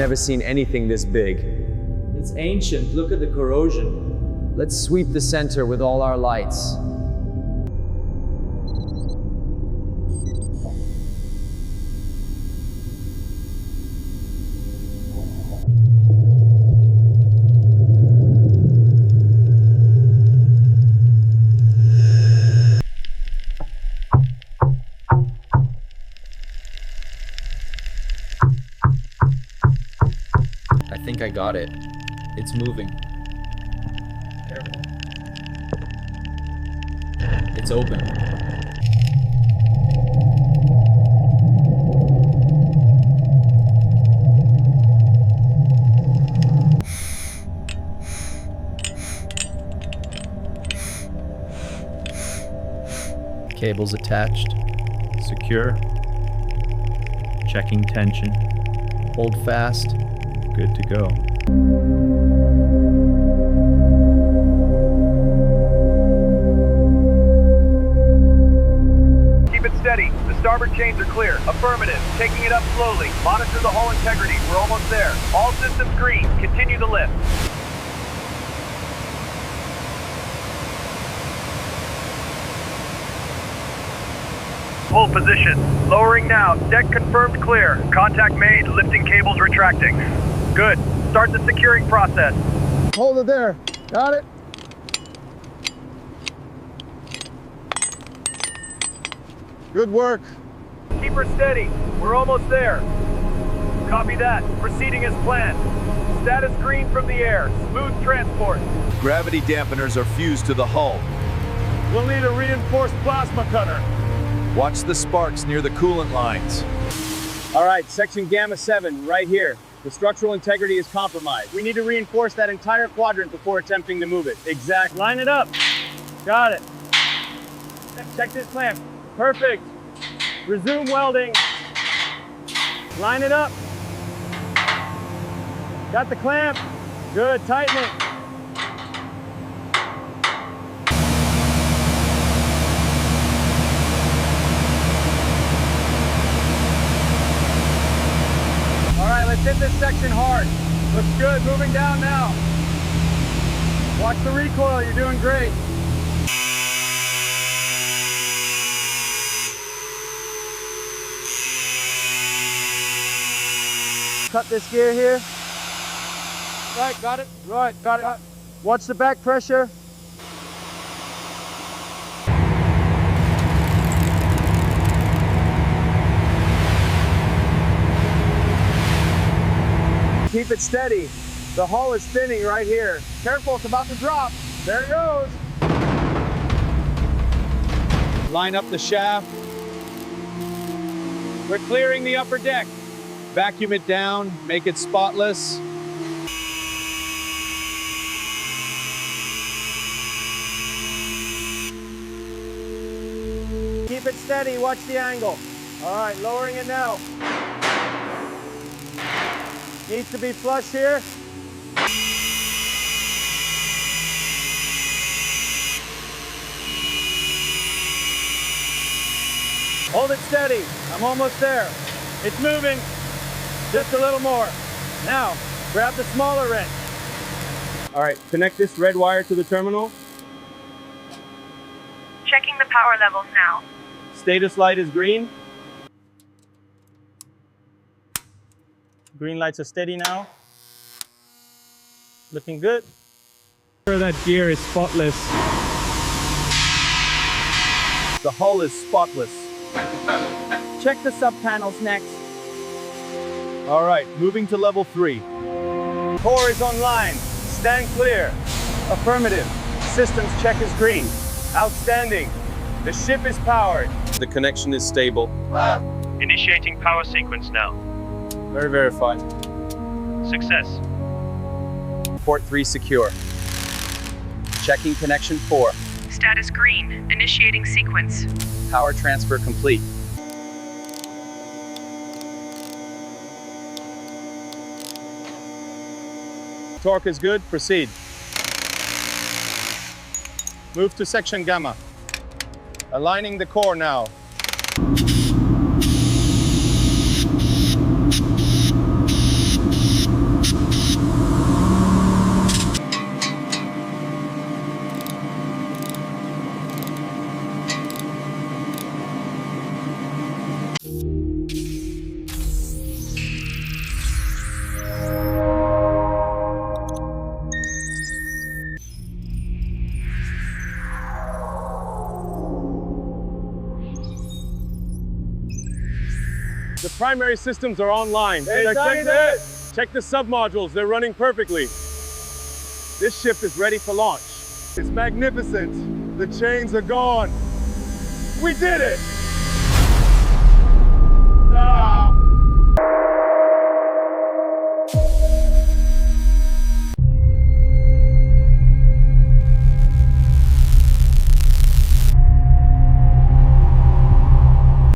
never seen anything this big. It's ancient. Look at the corrosion. Let's sweep the center with all our lights. I think I got it. It's moving. It's open. Cables attached. Secure. Checking tension. Hold fast. Good to go. Keep it steady. The starboard chains are clear. Affirmative. Taking it up slowly. Monitor the hull integrity. We're almost there. All systems green. Continue the lift. Hold position. Lowering now. Deck confirmed clear. Contact made. Lifting cables retracting. Good. Start the securing process. Hold it there. Got it? Good work. Keep her steady. We're almost there. Copy that. Proceeding as planned. Status green from the air. Smooth transport. Gravity dampeners are fused to the hull. We'll need a reinforced plasma cutter. Watch the sparks near the coolant lines. All right, section Gamma 7, right here. The structural integrity is compromised. We need to reinforce that entire quadrant before attempting to move it. Exactly. Line it up. Got it. Check this clamp. Perfect. Resume welding. Line it up. Got the clamp. Good, tighten it. Let's hit this section hard. Looks good, moving down now. Watch the recoil, you're doing great. Cut this gear here. Right, got it. Right, got it. Watch the back pressure. Keep it steady. The hull is spinning right here. Careful, it's about to drop. There it goes. Line up the shaft. We're clearing the upper deck. Vacuum it down, make it spotless. Keep it steady, watch the angle. All right, lowering it now. Needs to be flush here. Hold it steady. I'm almost there. It's moving. Just a little more. Now, grab the smaller wrench. All right, connect this red wire to the terminal. Checking the power levels now. Status light is green. Green lights are steady now. Looking good. That gear is spotless. The hull is spotless. Check the sub panels next. All right, moving to level 3. Core is online. Stand clear. Affirmative. Systems check is green. Outstanding. The ship is powered. The connection is stable. Initiating power sequence now. Very verified. Success. Port 3 secure. Checking connection 4. Status green. Initiating sequence. Power transfer complete. Torque is good. Proceed. Move to section Gamma. Aligning the core now. The primary systems are online. Check the submodules, they're running perfectly. This ship is ready for launch. It's magnificent. The chains are gone. We did it!